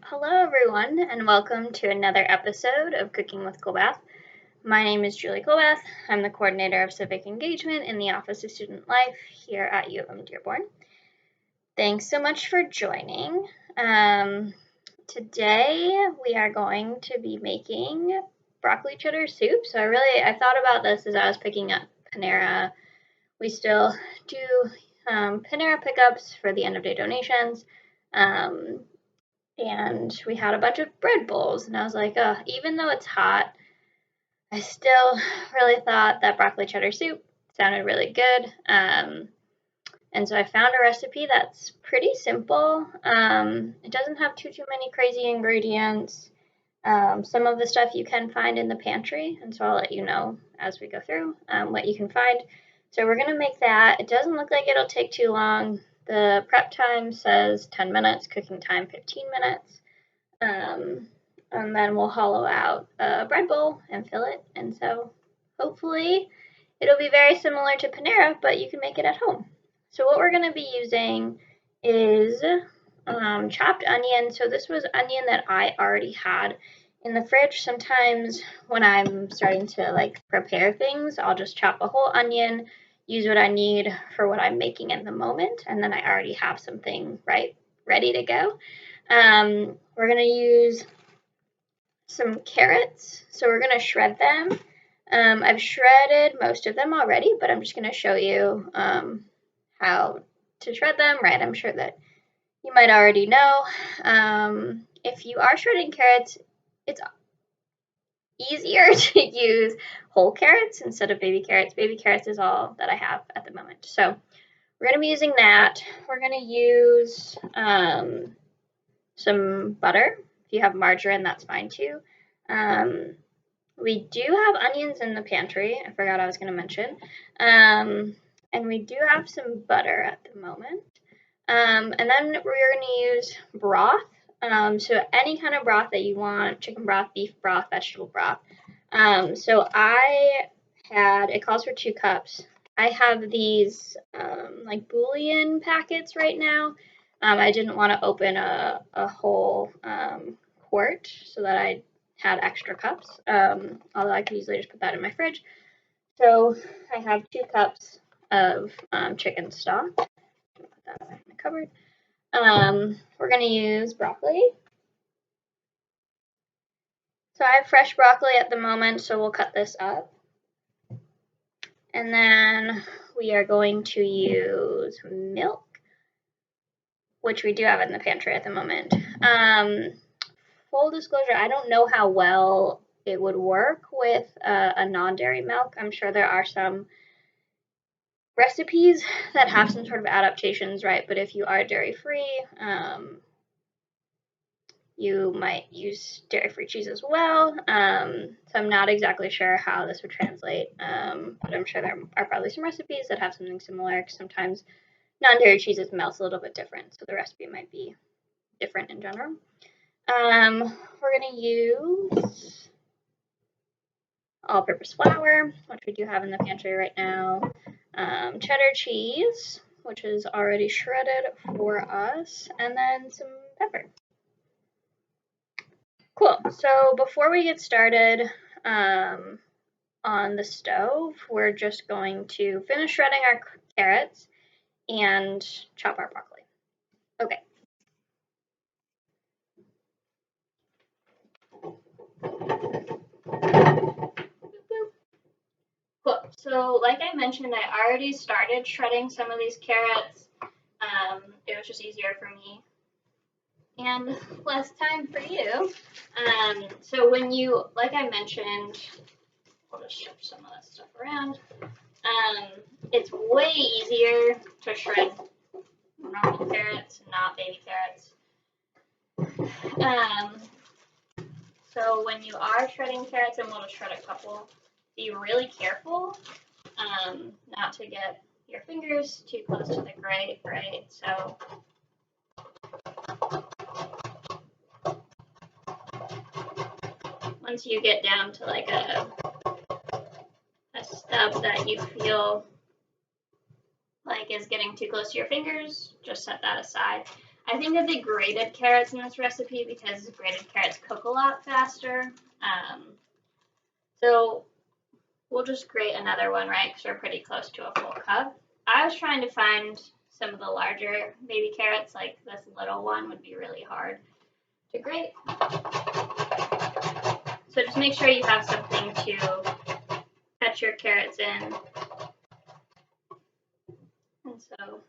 Hello, everyone, and welcome to another episode of Cooking with Colbath. My name is Julie Colbath. I'm the coordinator of Civic Engagement in the Office of Student Life here at UM-Dearborn. Thanks so much for joining. Today we are going to be making broccoli cheddar soup. So I thought about this as I was picking up Panera. We still do Panera pickups for the end of day donations. And we had a bunch of bread bowls, and I was like, even though it's hot, I still really thought that broccoli cheddar soup sounded really good. And so I found a recipe that's pretty simple. It doesn't have too many crazy ingredients. Some of the stuff you can find in the pantry, and so I'll let you know as we go through what you can find. So we're going to make that. It doesn't look like it'll take too long. The prep time says 10 minutes, cooking time 15 minutes. And then we'll hollow out a bread bowl and fill it. And so hopefully it'll be very similar to Panera, but you can make it at home. So what we're going to be using is chopped onion. So this was onion that I already had in the fridge. Sometimes when I'm starting to prepare things, I'll just chop a whole onion, use what I need for what I'm making in the moment, and then I already have something ready to go. We're going to use some carrots, so we're going to shred them. I've shredded most of them already, but I'm just going to show you how to shred them, right? I'm sure that you might already know. If you are shredding carrots, it's easier to use whole carrots instead of baby carrots. Baby carrots is all that I have at the moment. So we're going to be using that. We're going to use some butter. If you have margarine, that's fine too. We do have onions in the pantry. I forgot I was going to mention. And we do have some butter at the moment. And then we're going to use broth. So any kind of broth that you want, chicken broth, beef broth, vegetable broth. So it calls for 2 cups. I have these bouillon packets right now. I didn't want to open a whole quart so that I had extra cups, although I could easily just put that in my fridge. So I have 2 cups of chicken stock. Put that back in the cupboard. We're going to use broccoli. So I have fresh broccoli at the moment, so we'll cut this up. And then we are going to use milk, which we do have in the pantry at the moment. Full disclosure, I don't know how well it would work with a non-dairy milk. I'm sure there are some recipes that have some sort of adaptations, right? But if you are dairy-free, you might use dairy-free cheese as well. So I'm not exactly sure how this would translate, but I'm sure there are probably some recipes that have something similar, because sometimes non-dairy cheeses melts a little bit different, so the recipe might be different in general. We're going to use all-purpose flour, which we do have in the pantry right now, cheddar cheese, which is already shredded for us, and then some pepper. Cool. So before we get started on the stove, we're just going to finish shredding our carrots and chop our broccoli. Okay. Cool. So like I mentioned, I already started shredding some of these carrots. It was just easier for me and less time for you. So when you, like I mentioned, I'll just shift some of that stuff around. It's way easier to shred normal carrots, not baby carrots. So when you are shredding carrots, and we'll just shred a couple, be really careful not to get your fingers too close to the grate, right? So once you get down to like a stub that you feel like is getting too close to your fingers, just set that aside. I think of the grated carrots in this recipe because grated carrots cook a lot faster. So we'll just grate another one, right, because we're pretty close to a full cup. I was trying to find some of the larger baby carrots, like this little one would be really hard to grate. So just make sure you have something to cut your carrots in. And so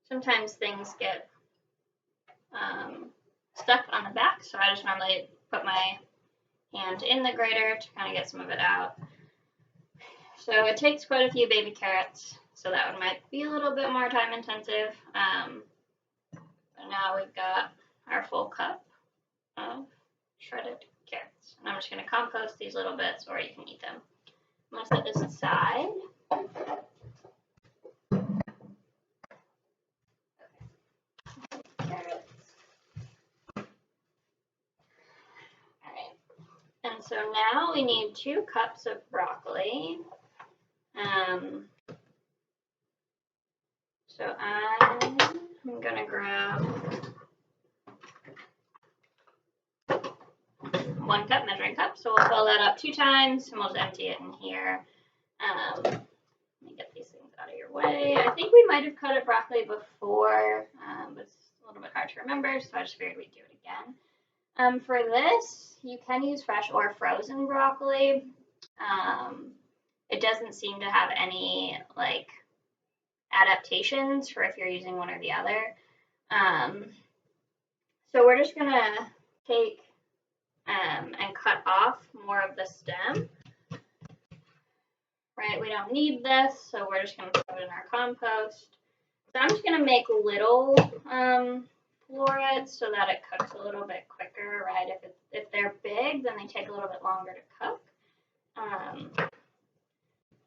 sometimes things get stuck on the back, so I just normally put my hand in the grater to kind of get some of it out. So it takes quite a few baby carrots, so that one might be a little bit more time intensive. But now we've got our full cup of shredded carrots. And I'm just going to compost these little bits, or you can eat them. I'm going to set this aside. Carrots. Alright. And so now we need 2 cups of broccoli. So I'm going to grab 1 cup measuring cup. So we'll fill that up 2 times and we'll just empty it in here. Let me get these things out of your way. I think we might have cut up broccoli before, but it's a little bit hard to remember, so I just figured we'd do it again. For this, you can use fresh or frozen broccoli. It doesn't seem to have any like adaptations for if you're using one or the other. So we're just gonna take and cut off more of the stem. Right, we don't need this, so we're just going to throw it in our compost. So I'm just going to make little florets so that it cooks a little bit quicker, right? If they're big, then they take a little bit longer to cook.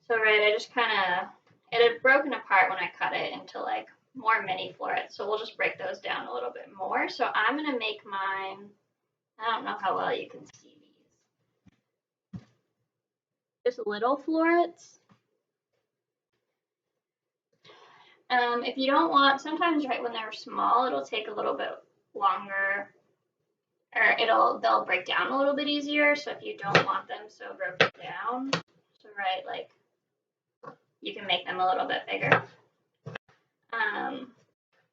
So right, I just kind of, it had broken apart when I cut it into like more mini florets, so we'll just break those down a little bit more. So I'm going to make mine, I don't know how well you can see these. Just little florets. If you don't want, sometimes right when they're small, it'll take a little bit longer, or they'll break down a little bit easier. So if you don't want them so broken down, so right, like you can make them a little bit bigger.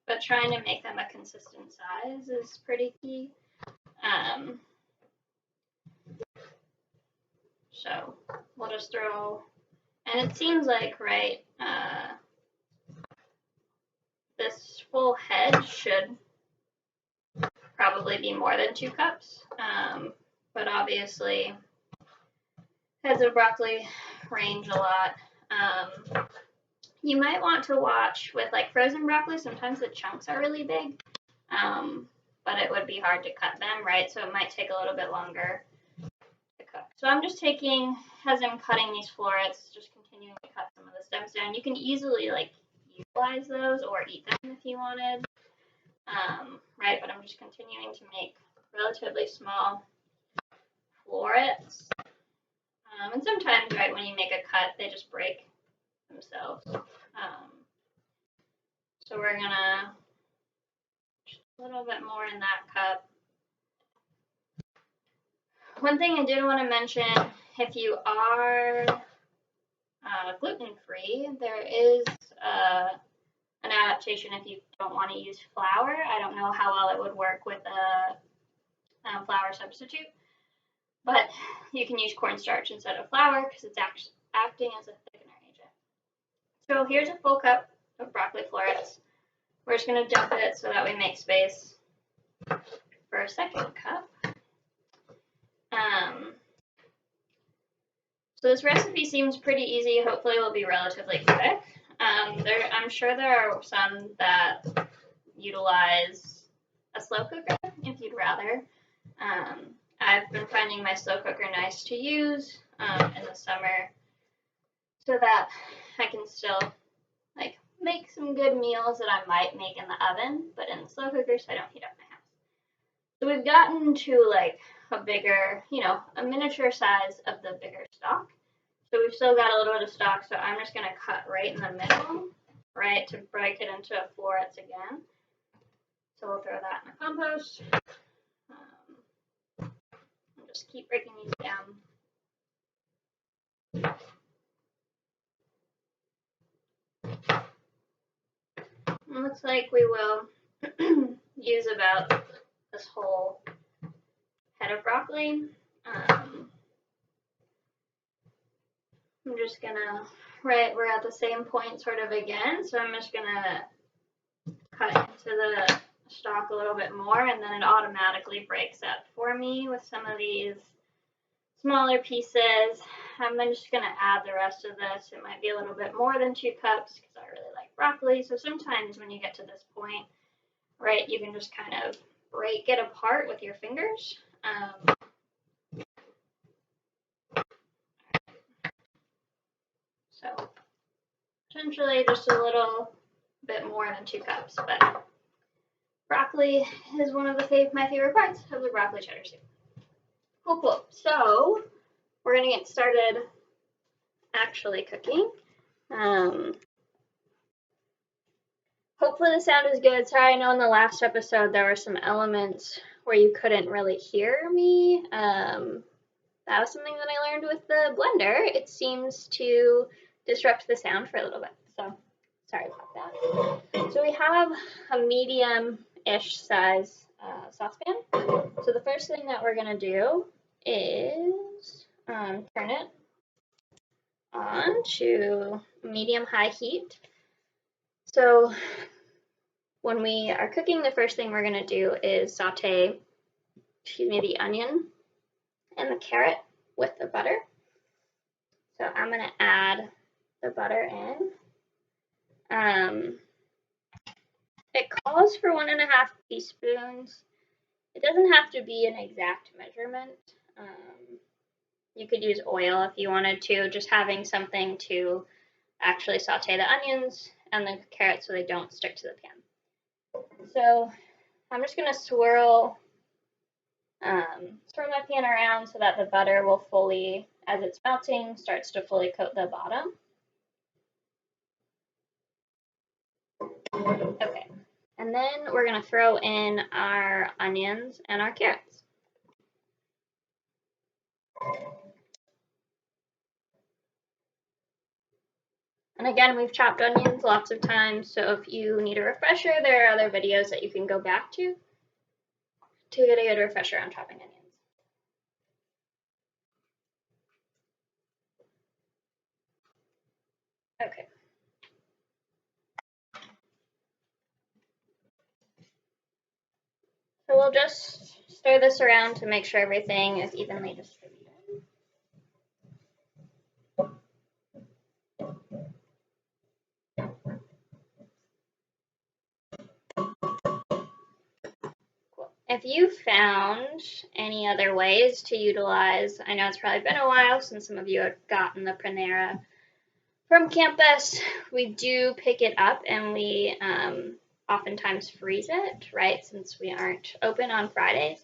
But trying to make them a consistent size is pretty key. So we'll just throw, and it seems like, right, this full head should probably be more than 2 cups, but obviously heads of broccoli range a lot. You might want to watch with like frozen broccoli, sometimes the chunks are really big, but it would be hard to cut them, right? So it might take a little bit longer to cook. So I'm just taking, as I'm cutting these florets, just continuing to cut some of the stems down. You can easily like utilize those or eat them if you wanted, right? But I'm just continuing to make relatively small florets. And sometimes, right, when you make a cut, they just break themselves. So we're gonna just a little bit more in that cup. One thing I did want to mention, if you are gluten-free, there is an adaptation if you don't want to use flour. I don't know how well it would work with a flour substitute, but you can use cornstarch instead of flour because it's acting as a thickener agent. So here's a full cup of broccoli florets. We're just going to dump it so that we make space for a second cup. So this recipe seems pretty easy. Hopefully it will be relatively quick. I'm sure there are some that utilize a slow cooker if you'd rather. I've been finding my slow cooker nice to use in the summer so that I can still like make some good meals that I might make in the oven, but in the slow cooker so I don't heat up my house. So we've gotten to like a bigger, a miniature size of the bigger stalk. So we've still got a little bit of stalk, so I'm just going to cut right in the middle, right, to break it into florets again. So we'll throw that in the compost. I'll just keep breaking these down. It looks like we will use about this whole head of broccoli. I'm just gonna, we're at the same point sort of again, so I'm just gonna cut into the stalk a little bit more, and then it automatically breaks up for me with some of these smaller pieces. I'm just going to add the rest of this. It might be a little bit more than 2 cups because I really like broccoli. So sometimes when you get to this point, right, you can just kind of break it apart with your fingers. So potentially just a little bit more than 2 cups, but broccoli is one of my favorite parts of the broccoli cheddar soup. Cool, cool. So we're going to get started actually cooking. Hopefully the sound is good. Sorry, I know in the last episode there were some elements where you couldn't really hear me. That was something that I learned with the blender. It seems to disrupt the sound for a little bit, so sorry about that. So we have a medium-ish size saucepan. So the first thing that we're going to do is turn it on to medium-high heat. So when we are cooking, the first thing we're going to do is saute, the onion and the carrot with the butter. So I'm going to add the butter in. It calls for 1.5 teaspoons. It doesn't have to be an exact measurement. You could use oil if you wanted to, just having something to actually saute the onions and the carrots so they don't stick to the pan. So I'm just going to swirl my pan around so that the butter will fully, as it's melting, starts to fully coat the bottom. Okay, and then we're going to throw in our onions and our carrots. And again, we've chopped onions lots of times, so if you need a refresher, there are other videos that you can go back to get a good refresher on chopping onions. Okay. So we'll just stir this around to make sure everything is evenly distributed. If you found any other ways to utilize, I know it's probably been a while since some of you have gotten the Panera from campus. We do pick it up and we oftentimes freeze it, right, since we aren't open on Fridays.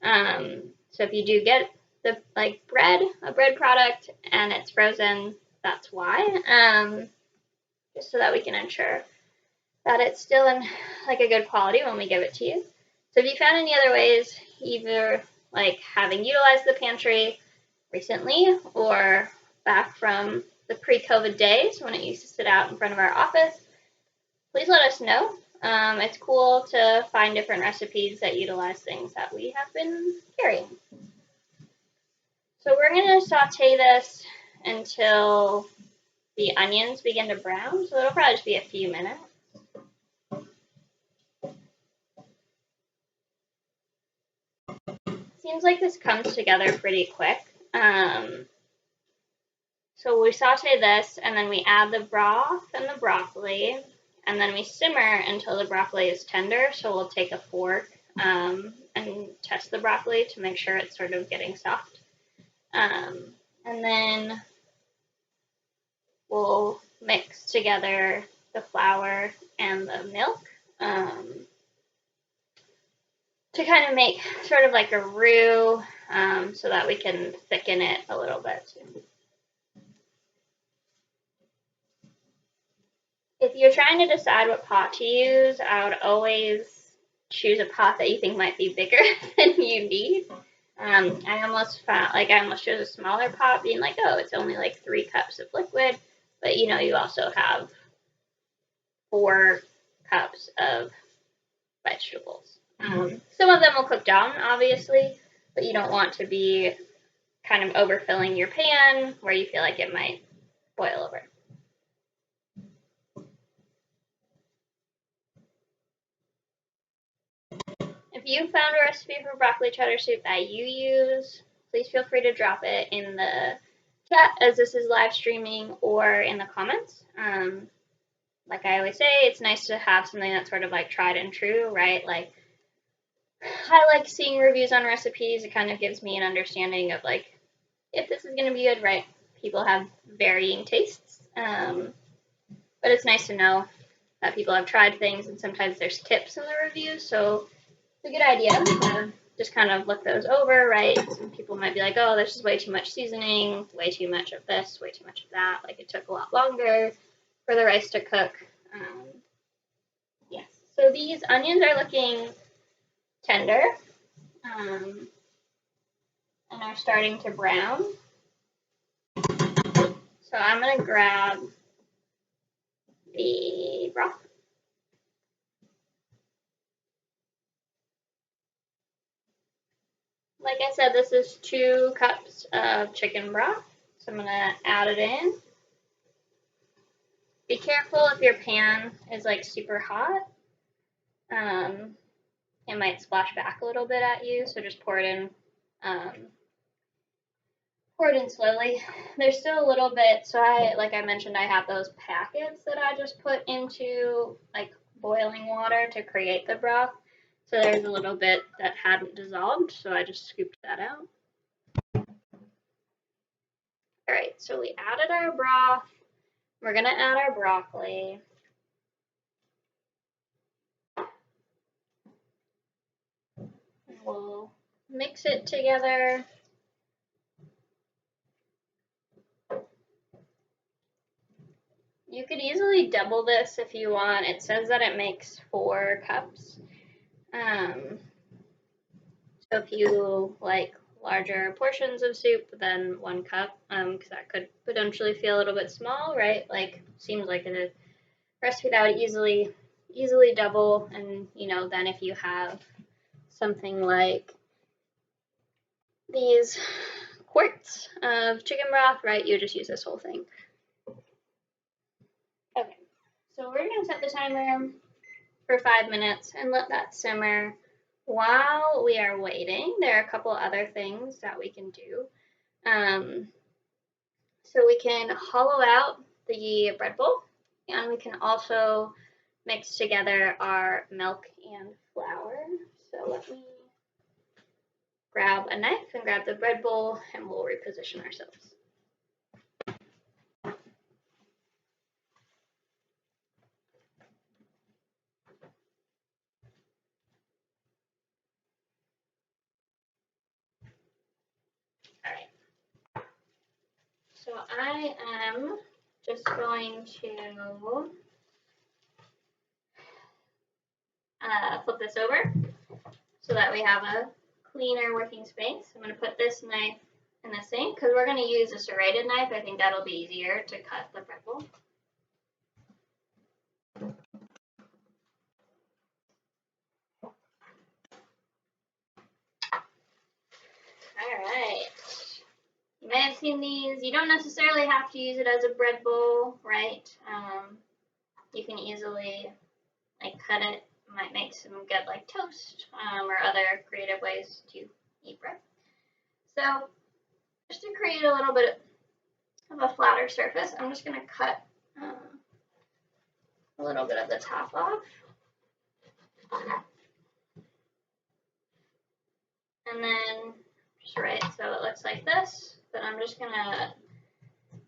So if you do get the a bread product and it's frozen, that's why. Just so that we can ensure that it's still in a good quality when we give it to you. So if you found any other ways, either having utilized the pantry recently or back from the pre-COVID days when it used to sit out in front of our office, please let us know. It's cool to find different recipes that utilize things that we have been carrying. So we're going to saute this until the onions begin to brown, so it'll probably just be a few minutes. Seems like this comes together pretty quick. So we saute this, and then we add the broth and the broccoli, and then we simmer until the broccoli is tender. So we'll take a fork and test the broccoli to make sure it's sort of getting soft. And then we'll mix together the flour and the milk to kind of make sort of like a roux so that we can thicken it a little bit. If you're trying to decide what pot to use, I would always choose a pot that you think might be bigger than you need. I almost chose a smaller pot, being like, oh, it's only like 3 cups of liquid, but you know, you also have 4 cups of vegetables. Some of them will cook down, obviously, but you don't want to be kind of overfilling your pan where you feel like it might boil over. If you found a recipe for broccoli cheddar soup that you use, please feel free to drop it in the chat as this is live streaming or in the comments. Like I always say, it's nice to have something that's sort of like tried and true, right? Like I like seeing reviews on recipes. It kind of gives me an understanding of like if this is going to be good, right? People have varying tastes, but it's nice to know that people have tried things, and sometimes there's tips in the reviews, so it's a good idea to just kind of look those over, right? Some people might be like, oh, there's just way too much seasoning, way too much of this, way too much of that. Like it took a lot longer for the rice to cook. Yes. So these onions are looking tender and are starting to brown. So I'm going to grab the broth. Like I said, this is 2 cups of chicken broth. So I'm going to add it in. Be careful if your pan is like super hot. It might splash back a little bit at you, so just pour it in slowly. There's still a little bit, so like I mentioned, I have those packets that I just put into like boiling water to create the broth. So there's a little bit that hadn't dissolved, so I just scooped that out. All right, so we added our broth. We're gonna add our broccoli. And we'll mix it together. You could easily double this if you want. It says that it makes 4 cups. So if you like larger portions of soup, then 1 cup, because that could potentially feel a little bit small, right? Like seems like a recipe that would easily double. And you know, then if you have something like these quarts of chicken broth, right, you just use this whole thing. Okay, so we're gonna set the timer for 5 minutes and let that simmer. While we are waiting, there are a couple other things that we can do. So we can hollow out the bread bowl, and we can also mix together our milk and flour. So let me grab a knife and grab the bread bowl, and we'll reposition ourselves. All right. So I am just going to flip this over so that we have a cleaner working space. I'm going to put this knife in the sink because we're going to use a serrated knife. I think that'll be easier to cut the bread bowl. All right. You may have seen these. You don't necessarily have to use it as a bread bowl, right? You can easily like cut it. Might make some good like toast or other creative ways to eat bread. So just to create a little bit of a flatter surface, I'm just going to cut a little bit of the top off. And then just right so it looks like this. But I'm just going to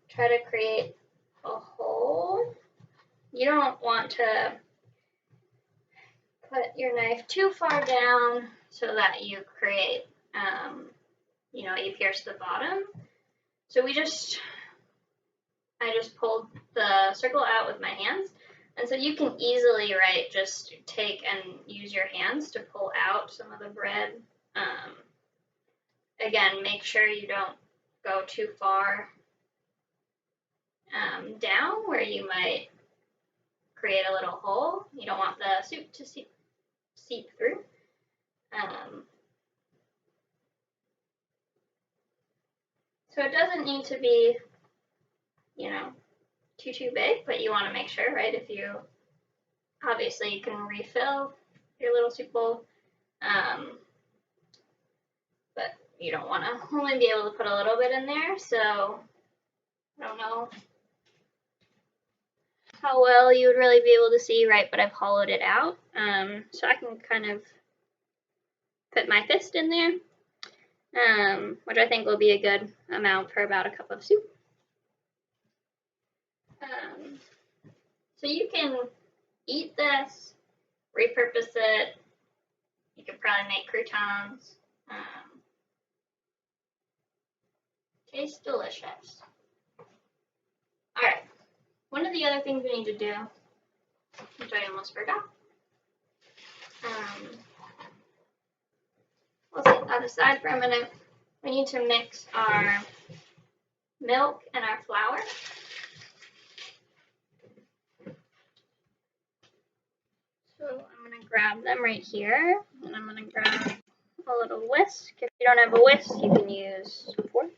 try to create a hole. You don't want to put your knife too far down so that you create, you know, you pierce the bottom. So I just pulled the circle out with my hands, And so you can easily, right, just take and use your hands to pull out some of the bread. Again, make sure you don't go too far down where you might create a little hole. You don't want the soup to seep through. So it doesn't need to be, you know, too big, but you want to make sure, right? If you, obviously you can refill your little soup bowl, but you don't want to only be able to put a little bit in there. So I don't know how well you would really be able to see, right? But I've hollowed it out, so I can kind of put my fist in there, which I think will be a good amount for about a cup of soup. So you can eat this, repurpose it. You could probably make croutons. Tastes delicious. All right. One of the other things we need to do, which I almost forgot, I'll set that aside for a minute. We need to mix our milk and our flour. So I'm going to grab them right here, and I'm going to grab a little whisk. If you don't have a whisk, you can use a fork.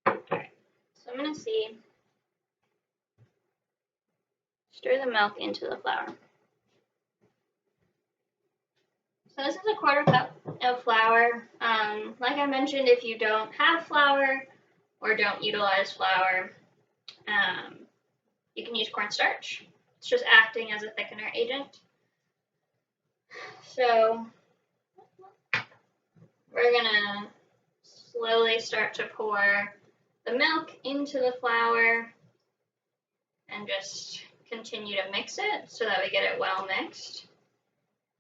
Alright, so I'm going to stir the milk into the flour. So this is a 1/4 cup of flour. Like I mentioned, if you don't have flour or don't utilize flour, you can use cornstarch. It's just acting as a thickener agent. So we're gonna slowly start to pour the milk into the flour and just continue to mix it so that we get it well mixed.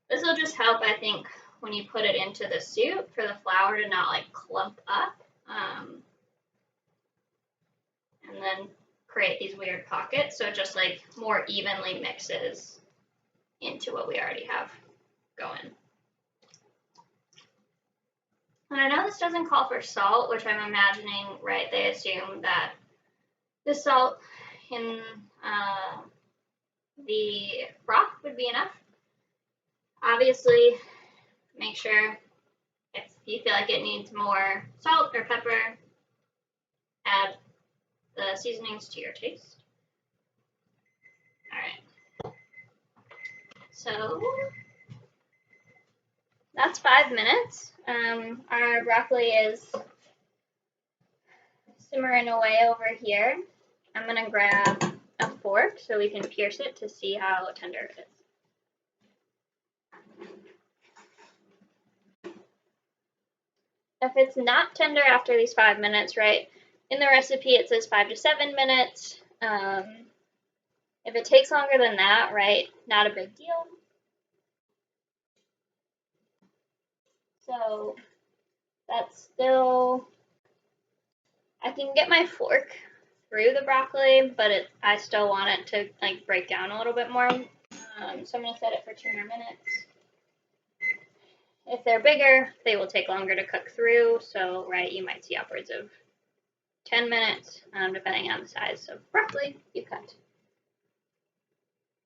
This will just help, I think, when you put it into the soup for the flour to not like clump up and then create these weird pockets, so it just like more evenly mixes into what we already have going. And I know this doesn't call for salt, which I'm imagining, right, they assume that the salt in the broth would be enough. Obviously, make sure if you feel like it needs more salt or pepper, add the seasonings to your taste. All right. So that's 5 minutes. Our broccoli is simmering away over here. I'm going to grab a fork so we can pierce it to see how tender it is. If it's not tender after these 5 minutes, right, in the recipe it says 5 to 7 minutes. If it takes longer than that, right, not a big deal. So that's still, I can get my fork through the broccoli, but I still want it to like break down a little bit more. So I'm going to set it for 2 more minutes. If they're bigger, they will take longer to cook through. So, right, you might see upwards of 10 minutes, depending on the size of broccoli you cut.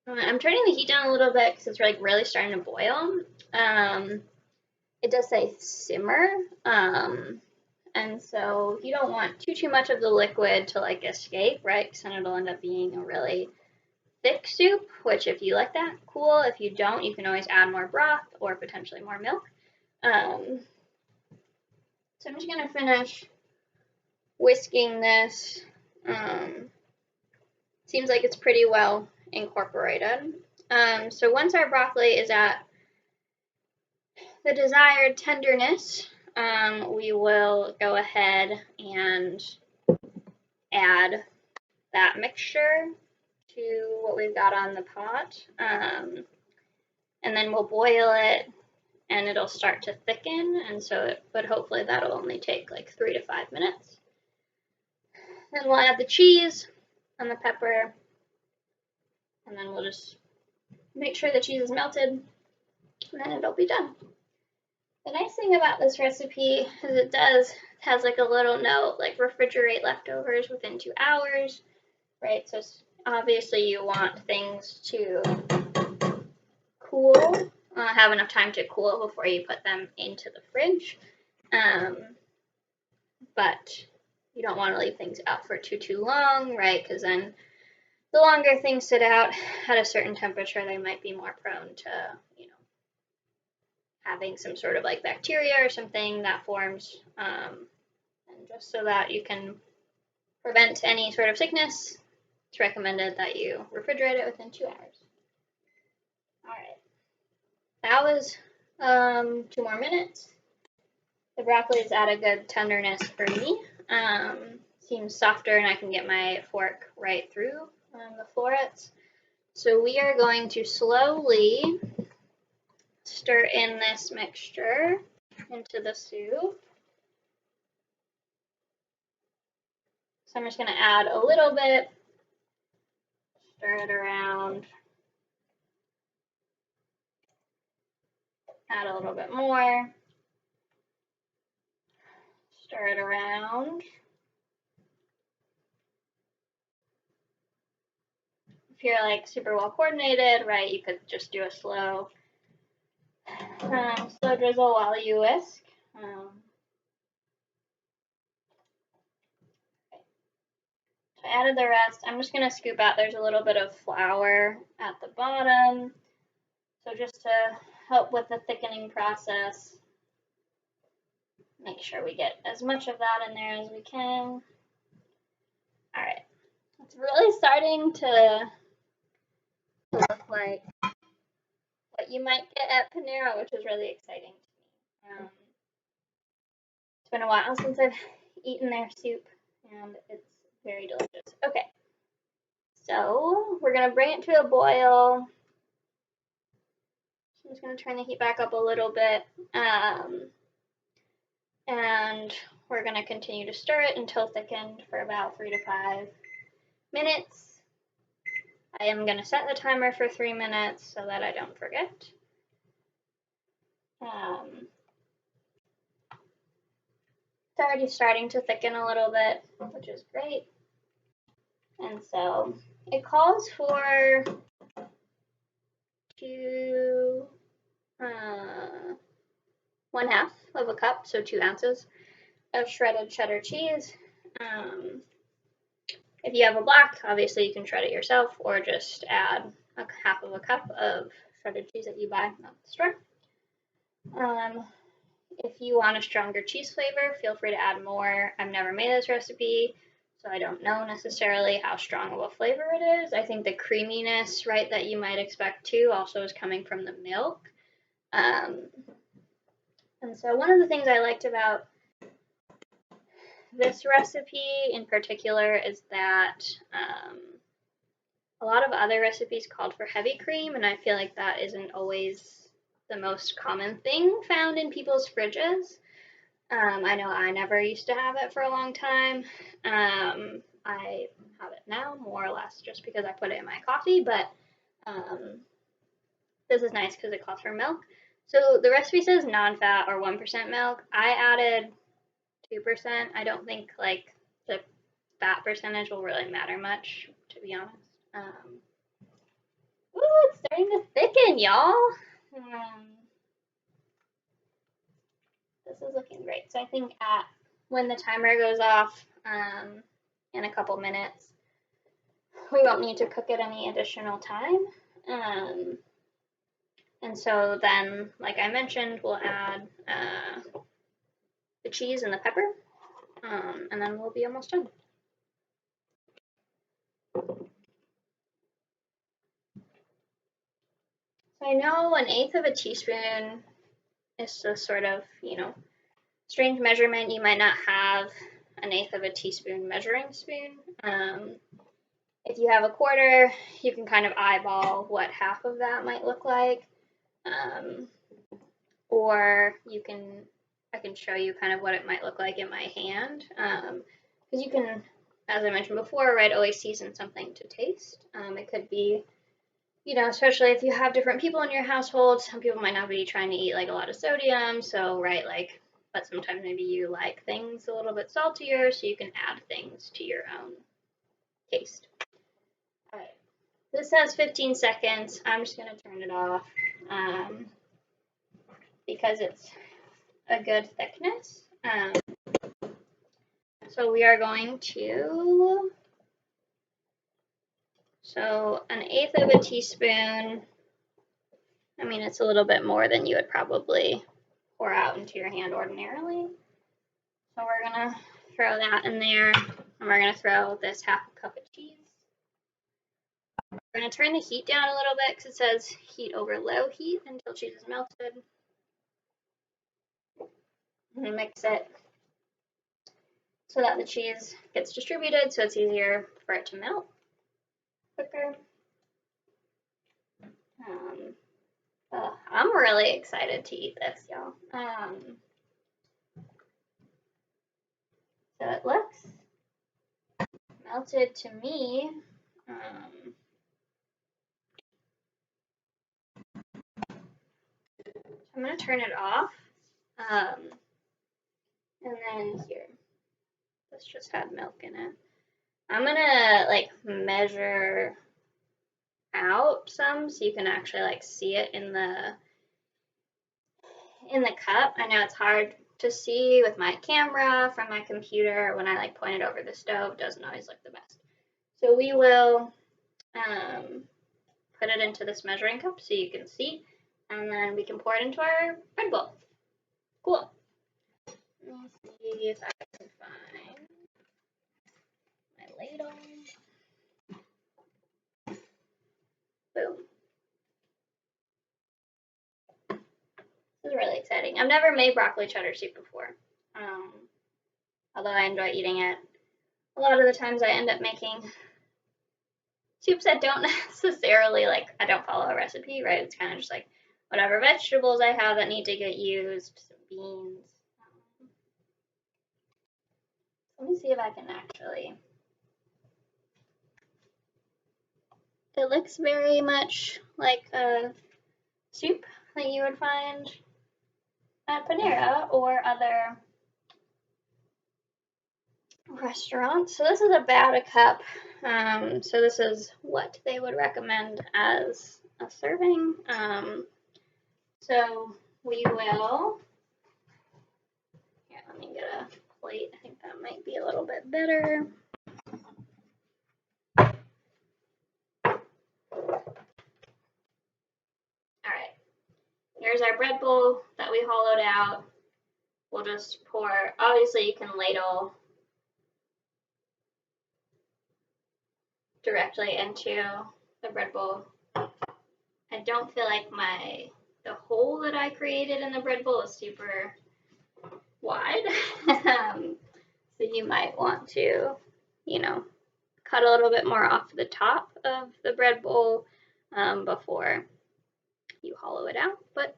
I'm turning the heat down a little bit because it's like really starting to boil. It does say simmer, and so you don't want too much of the liquid to like escape, right? Because then it'll end up being a really thick soup, which if you like that, cool. If you don't, you can always add more broth or potentially more milk. So I'm just going to finish whisking this. Seems like it's pretty well incorporated. So once our broccoli is at the desired tenderness, we will go ahead and add that mixture to what we've got on the pot. And then we'll boil it and it'll start to thicken, and so but hopefully that'll only take like 3 to 5 minutes. Then we'll add the cheese, and the pepper, and then we'll just make sure the cheese is melted, and then it'll be done. The nice thing about this recipe is it has like a little note like refrigerate leftovers within 2 hours, right? So obviously you want things to cool, have enough time to cool before you put them into the fridge. But you don't want to leave things out for too long, right? Because then the longer things sit out at a certain temperature, they might be more prone to, having some sort of like bacteria or something that forms. And just so that you can prevent any sort of sickness, it's recommended that you refrigerate it within 2 hours. All right, that was 2 more minutes. The broccoli is at a good tenderness for me. Seems softer, and I can get my fork right through the florets. So we are going to slowly stir in this mixture into the soup. So I'm just going to add a little bit, stir it around, add a little bit more, stir it around. If you're like super well coordinated, right, you could just do a slow drizzle while you whisk. So I added the rest. I'm just going to scoop out. There's a little bit of flour at the bottom. So just to help with the thickening process, make sure we get as much of that in there as we can. All right. It's really starting to look like what you might get at Panera, which is really exciting to me. It's been a while since I've eaten their soup, and it's very delicious. Okay, so we're going to bring it to a boil. I'm just going to turn the heat back up a little bit, and we're going to continue to stir it until thickened for about 3 to 5 minutes. I am going to set the timer for 3 minutes so that I don't forget. It's already starting to thicken a little bit, which is great. And so it calls for 1/2 of a cup, so 2 ounces of shredded cheddar cheese. If you have a block, obviously you can shred it yourself or just add 1/2 of a cup of shredded cheese that you buy at the store. If you want a stronger cheese flavor, feel free to add more. I've never made this recipe, so I don't know necessarily how strong of a flavor it is. I think the creaminess, right, that you might expect too also is coming from the milk. And so one of the things I liked about this recipe in particular is that a lot of other recipes called for heavy cream, and I feel like that isn't always the most common thing found in people's fridges. I know I never used to have it for a long time. I have it now, more or less, just because I put it in my coffee, but this is nice because it calls for milk. So the recipe says non-fat or 1% milk. I added 2%. I don't think like the fat percentage will really matter much, to be honest. Ooh, it's starting to thicken, y'all. This is looking great. So I think when the timer goes off in a couple minutes, we won't need to cook it any additional time. And so then, like I mentioned, we'll add the cheese and the pepper, and then we'll be almost done. So I know 1/8 of a teaspoon is a sort of, strange measurement. You might not have 1/8 of a teaspoon measuring spoon. If you have a quarter, you can kind of eyeball what half of that might look like. Or I can show you kind of what it might look like in my hand. Because you can as I mentioned before, right, always season something to taste. It could be, especially if you have different people in your household, some people might not be trying to eat like a lot of sodium, so, right, like, but sometimes maybe you like things a little bit saltier, so you can add things to your own taste. All right, this says 15 seconds. I'm just going to turn it off because it's a good thickness. So we are going to, so 1/8 of a teaspoon. I mean, it's a little bit more than you would probably pour out into your hand ordinarily. So we're going to throw that in there, and we're going to throw this 1/2 cup of cheese. We're going to turn the heat down a little bit because it says heat over low heat until cheese is melted. And mix it so that the cheese gets distributed so it's easier for it to melt quicker. I'm really excited to eat this, y'all. So it looks melted to me. I'm going to turn it off. And then here, this just had milk in it. I'm going to like measure out some so you can actually like see it in the cup. I know it's hard to see with my camera from my computer. When I like point it over the stove, it doesn't always look the best. So we will put it into this measuring cup so you can see, and then we can pour it into our bread bowl. Cool. Let me see if I can find my ladle. Boom. This is really exciting. I've never made broccoli cheddar soup before, although I enjoy eating it. A lot of the times I end up making soups that don't necessarily, like, I don't follow a recipe, right? It's kind of just like whatever vegetables I have that need to get used, some beans. Let me see if I can actually. It looks very much like a soup that you would find at Panera or other restaurants. So this is about a cup. So this is what they would recommend as a serving. So we will, here, let me get a plate. I think that might be a little bit better. All right, here's our bread bowl that we hollowed out. We'll just pour, obviously you can ladle directly into the bread bowl. I don't feel like the hole that I created in the bread bowl is super wide. So you might want to, cut a little bit more off the top of the bread bowl before you hollow it out. But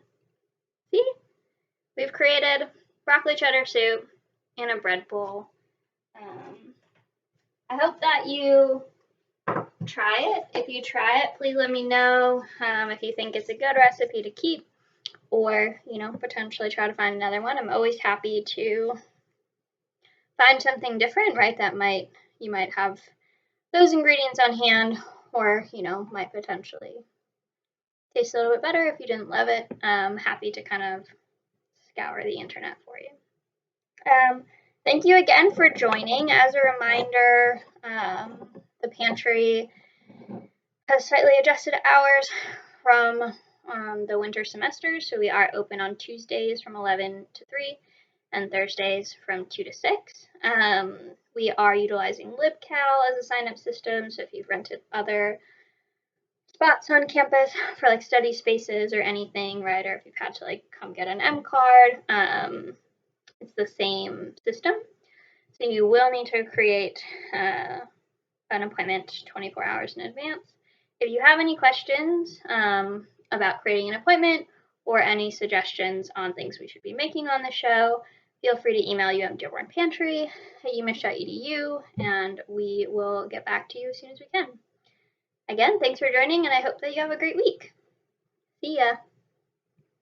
see, we've created broccoli cheddar soup in a bread bowl. I hope that you try it. If you try it, please let me know if you think it's a good recipe to keep, or potentially try to find another one. I'm always happy to find something different, right? That you might have those ingredients on hand, or might potentially taste a little bit better if you didn't love it. I'm happy to kind of scour the internet for you. Thank you again for joining. As a reminder, the pantry has slightly adjusted hours from the winter semester, so we are open on Tuesdays from 11 to 3 and Thursdays from 2 to 6. We are utilizing LibCal as a sign-up system, so if you've rented other spots on campus for like study spaces or anything, right, or if you've had to like come get an M card, it's the same system. So you will need to create an appointment 24 hours in advance. If you have any questions about creating an appointment or any suggestions on things we should be making on the show, feel free to email UM-Dearborn Pantry at umich.edu, and we will get back to you as soon as we can. Again, thanks for joining, and I hope that you have a great week. See ya!